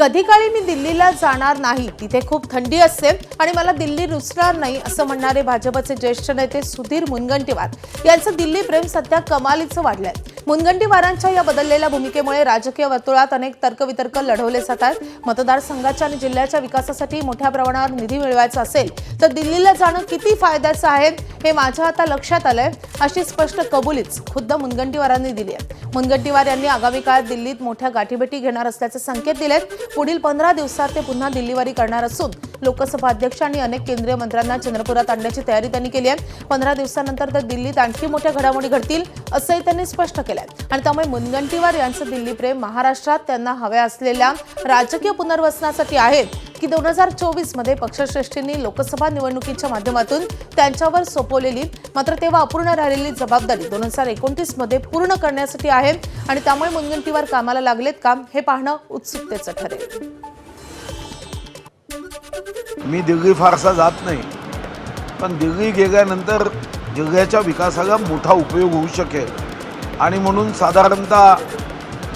कधी काळी मी दिल्लीला जाणार नाही, तिथे खूप थंडी असते आणि मला दिल्ली रुचणार नाही असं म्हणणारे भाजपचे ज्येष्ठ नेते सुधीर मुनगंटीवार यांचं दिल्ली प्रेम सध्या कमालीचं वाढलंय। मुनगंटीवारांच्या या बदललेल्या भूमिकेमुळे राजकीय वर्तुळात अनेक तर्कवितर्क लढवले जातात। मतदारसंघाच्या आणि जिल्ह्याच्या विकासासाठी मोठ्या प्रमाणावर निधी मिळवायचा असेल तर दिल्लीला जाणं किती फायद्याचं आहे हे माझ्या आता लक्षात आलंय, अशी स्पष्ट कबुलीच खुद्द मुनगंटीवारांनी दिली आहे। मुनगंटीवार यांनी आगामी काळात दिल्लीत मोठ्या गाठीभेटी घेणार असल्याचे संकेत दिलेत। पुढील 15 दिवसात ते पुन्हा दिल्लीवारी करणार असून लोकसभा अध्यक्ष आणि अनेक केंद्रीय मंत्र्यांना चंद्रपुरात आणण्याची तयारी त्यांनी केली आहे। 15 दिवसांनंतर तर दिल्लीत आणखी मोठ्या घडामोडी घडतील असंही त्यांनी स्पष्ट केलंय आणि त्यामुळे मुनगंटीवार यांचं दिल्ली प्रेम महाराष्ट्रात त्यांना हव्या असलेल्या राजकीय पुनर्वसनासाठी आहे की 2024 मध्ये पक्षश्रेष्ठींनी लोकसभा निवडणुकीच्या माध्यमातून त्यांच्यावर सोपवलेली मात्र तेव्हा अपूर्ण राहिलेली जबाबदारी 2029 मध्ये पूर्ण करण्यासाठी आहे आणि त्यामुळे मुनगंटीवार कामाला लागलेत का हे पाहणं उत्सुकतेचं ठरेल। मी दिल्ली फारसा जात नाही, पण दिल्ली गेल्यानंतर जिल्ह्याच्या विकासाला मोठा उपयोग होऊ शकेल आणि म्हणून साधारणतः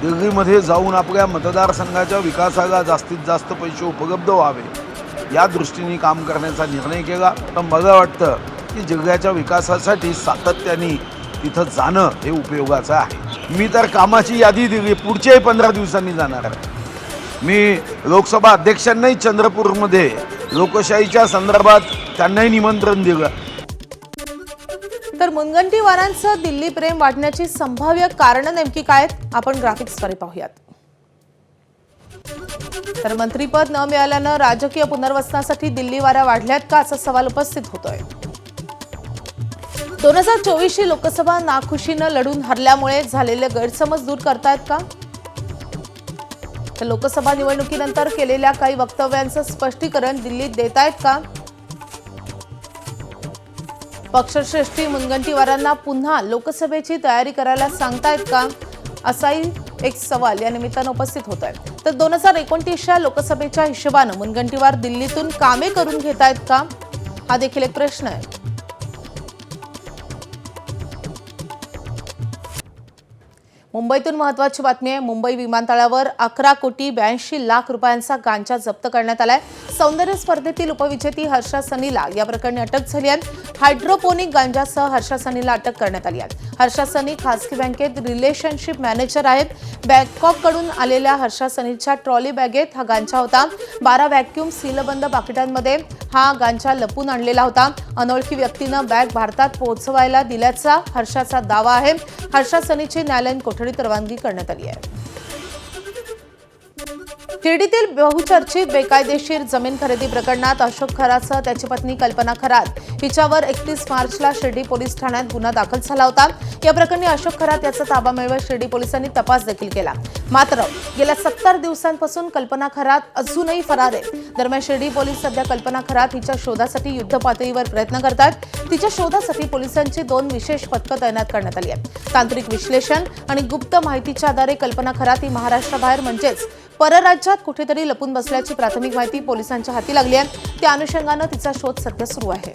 दिल्लीमध्ये जाऊन आपल्या मतदारसंघाच्या विकासाला जास्तीत जास्त पैसे उपलब्ध व्हावे या दृष्टीने काम करण्याचा निर्णय केला। पण मला वाटतं की जिल्ह्याच्या विकासासाठी सातत्याने तिथं जाणं हे उपयोगाचं आहे। मी तर कामाची यादी दिली, पुढच्याही 15 दिवसांनी जाणार आहे। मी लोकसभा अध्यक्षांनाही चंद्रपूरमध्ये लोकशाहीच्या संदर्भात त्यांनाही निमंत्रण दिलं। तर मुनगंटीवारांचं दिल्ली प्रेम वाढण्याची संभाव्य कारणं नेमकी काय आहेत आपण ग्राफिक्सद्वारे पाहूयात। तर मंत्रीपद न मिळाल्यानं राजकीय पुनर्वसनासाठी दिल्ली वाऱ्या वाढल्यात का असा सवाल उपस्थित होतोय। 2024 लोकसभा नाखुशीनं लढून हरल्यामुळे झालेले गैरसमज दूर करतायत का? तर लोकसभा निवडणुकीनंतर केलेल्या काही वक्तव्यांचं स्पष्टीकरण दिल्लीत देतायत का? पक्षश्रेष्ठी मुनगंटीवारांना पुन्हा लोकसभेची तयारी करायला सांगतायत का असाही एक सवाल या निमित्तानं उपस्थित होत आहे। तर 2029च्या लोकसभेच्या हिशोबानं मुनगंटीवार दिल्लीतून कामे करून घेतायत का हा देखील एक प्रश्न आहे। मुंबईतून महत्त्वाची बातमी आहे। मुंबई विमानतळावर 11 कोटी 82 लाख रुपयांचा गांजा जप्त करण्यात आलाय। सौंदर्य स्पर्धेतील उपविजेती हर्षा सनीला या प्रकरणी अटक झाली आहे। हायड्रोपोनिक गांजासह हर्षा सनीला अटक करण्यात आली आहे। हर्षा सनी खासगी बँकेत रिलेशनशिप मॅनेजर आहेत। बँकॉककडून आलेल्या हर्षा सनीच्या ट्रॉली बॅगेत हा गांजा होता। 12 व्हॅक्यूम सीलबंद पाकिटांमध्ये हा गांजा लपून आणलेला होता। अनोळखी व्यक्तीनं बॅग भारतात पोहोचवायला दिल्याचा हर्षाचा दावा आहे। हर्षा सनीची न्यायालयीन कोठडीत रवानगी करण्यात आली आहे। शिर्डीतील बहुचर्चित बेकायदेशीर जमीन खरेदी प्रकरणात अशोक खरातसह त्याची पत्नी कल्पना खरात हिच्यावर 31 मार्चला शिर्डी पोलीस ठाण्यात गुन्हा दाखल झाला होता। या प्रकरणी अशोक खरात याचा ताबा मिळवत शिर्डी पोलिसांनी तपास देखील केला। मात्र गेल्या 70 दिवसांपासून कल्पना खरात अजूनही फरार आहे। दरम्यान शिर्डी पोलीस सध्या कल्पना खरात हिच्या शोधासाठी युद्ध पातळीवर प्रयत्न करतात। तिच्या शोधासाठी पोलिसांची 2 विशेष पथकं तैनात करण्यात आली आहेत। तांत्रिक विश्लेषण आणि गुप्त माहितीच्या आधारे कल्पना खरात ही महाराष्ट्राबाहेर म्हणजेच परराज्यात कुठेतरी लपून बसल्याची प्राथमिक माहिती पोलिसांच्या हाती लागली आहे। त्या अनुषंगाने तिचा शोध सध्या सुरू आहे।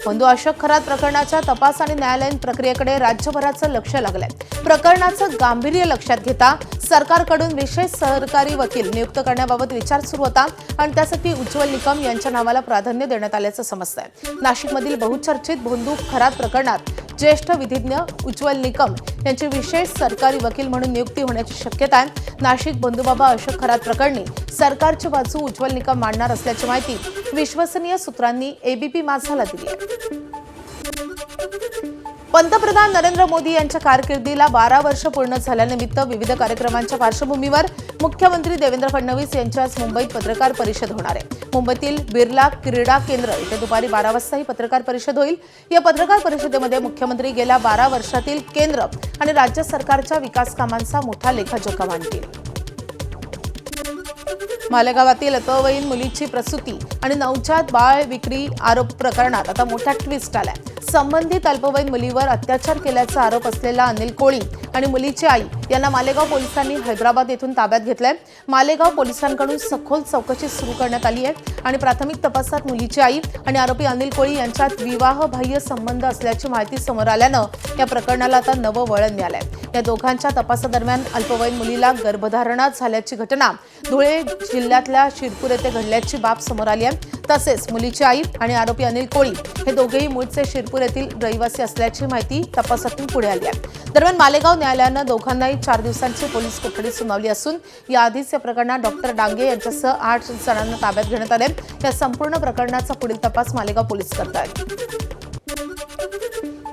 बंधू अशोक खरात प्रकरणाच्या तपास आणि न्यायालयीन प्रक्रियेकडे राज्यभराचं लक्ष लागलंय। प्रकरणाचं गांभीर्य लक्षात घेता सरकारकडून विशेष सहकारी वकील नियुक्त करण्याबाबत विचार सुरू होता आणि त्यासाठी उज्ज्वल निकम यांच्या नावाला प्राधान्य देण्यात आल्याचं समजतंय। नाशिकमधील बहुचर्चित बंधू खरात प्रकरणात ज्येष्ठ विधिज्ञ उज्ज्वल निकम यांची विशेष सरकारी वकील म्हणून नियुक्ती होण्याची शक्यता आहे। नाशिक बंधुबाबा अशोक खरात प्रकरणी सरकारची बाजू उज्ज्वल निकम मांडणार असल्याची माहिती विश्वसनीय सूत्रांनी एबीपी माझाला दिली आहे। पंतप्रधान नरेंद्र मोदी यांच्या कारकिर्दीला 12 वर्ष पूर्ण झाल्यानिमित्त विविध कार्यक्रमांच्या पार्श्वभूमीवर मुख्यमंत्री देवेंद्र फडणवीस यांची आज मुंबईत पत्रकार परिषद होणार आहे। मुंबईतील बिर्ला क्रीडा केंद्र इथे दुपारी 12 वाजता ही पत्रकार परिषद होईल। या पत्रकार परिषदेमध्ये मुख्यमंत्री गेल्या 12 वर्षातील केंद्र आणि राज्य सरकारच्या विकास कामांचा मोठा लेखाजोखा मांडतील। मालेगावातील अल्पवयीन मुलीची प्रसूती आणि नवजात बाळ विक्री आरोप प्रकरणात आता मोठा ट्विस्ट आलाय। संबंधित अल्पवयीन मुलीवर अत्याचार केल्याचा आरोप असलेला अनिल कोळी आणि मुलीची आई यांना मालेगाव पोलिसांनी हैदराबाद येथून ताब्यात घेतलंय. मालेगाव पोलिसांकडून सखोल चौकशी सुरू करण्यात आली आहे आणि प्राथमिक तपासात मुलीची आई आणि आरोपी अनिल कोळी यांच्यात विवाहबाह्य संबंध असल्याची माहिती समोर आल्यानं या प्रकरणाला आता नवं वळण मिळालंय. या दोघांच्या तपासादरम्यान अल्पवयीन मुलीला गर्भधारणा झाल्याची घटना धुळे जिल्ह्यातल्या शिरपूर येथे घडल्याची बाब समोर आली आहे. तसेच मुलीची आई आणि आरोपी अनिल कोळी हे दोघेही मूळचे शिरपूर येथील रहिवासी असल्याची माहिती तपासातून पुढे आली आहे. दरम्यान मालेगाव न्यायालयानं दोघांनाही 4 दिवसांची पोलीस कोठडी सुनावली असून याआधीच या प्रकरणात डॉक्टर डांगे यांच्यासह 8 जणांना ताब्यात घेण्यात आले. या संपूर्ण प्रकरणाचा पुढील तपास मालेगाव पोलीस करतायत.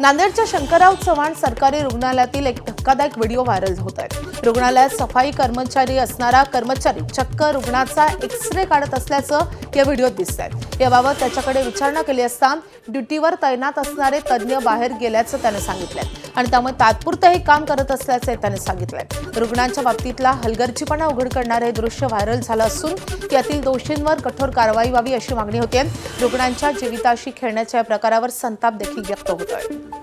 नांदेडच्या शंकरराव चव्हाण सरकारी रुग्णालयातील एक धक्कादायक व्हिडिओ व्हायरल होत आहे. रुग्णालयात सफाई कर्मचारी असणारा कर्मचारी चक्क रुग्णाचा एक्स-रे काढत असल्याचं या व्हिडिओत दिसतंय. याबाबत त्याच्याकडे विचारणा केली असता ड्युटीवर तैनात असणारे तज्ज्ञ बाहेर गेल्याचं त्याने सांगितलंय आणि त्यामुळे तात्पुरतं हे काम करत असल्याचं त्याने सांगितलंय. रुग्णांच्या बाबतीतला हलगर्जीपणा उघड करणारे हे दृश्य व्हायरल झालं असून यातील दोषींवर कठोर कारवाई व्हावी अशी मागणी होते. रुग्णांच्या जीविताशी खेळण्याच्या या प्रकारावर संताप देखील व्यक्त होतोय.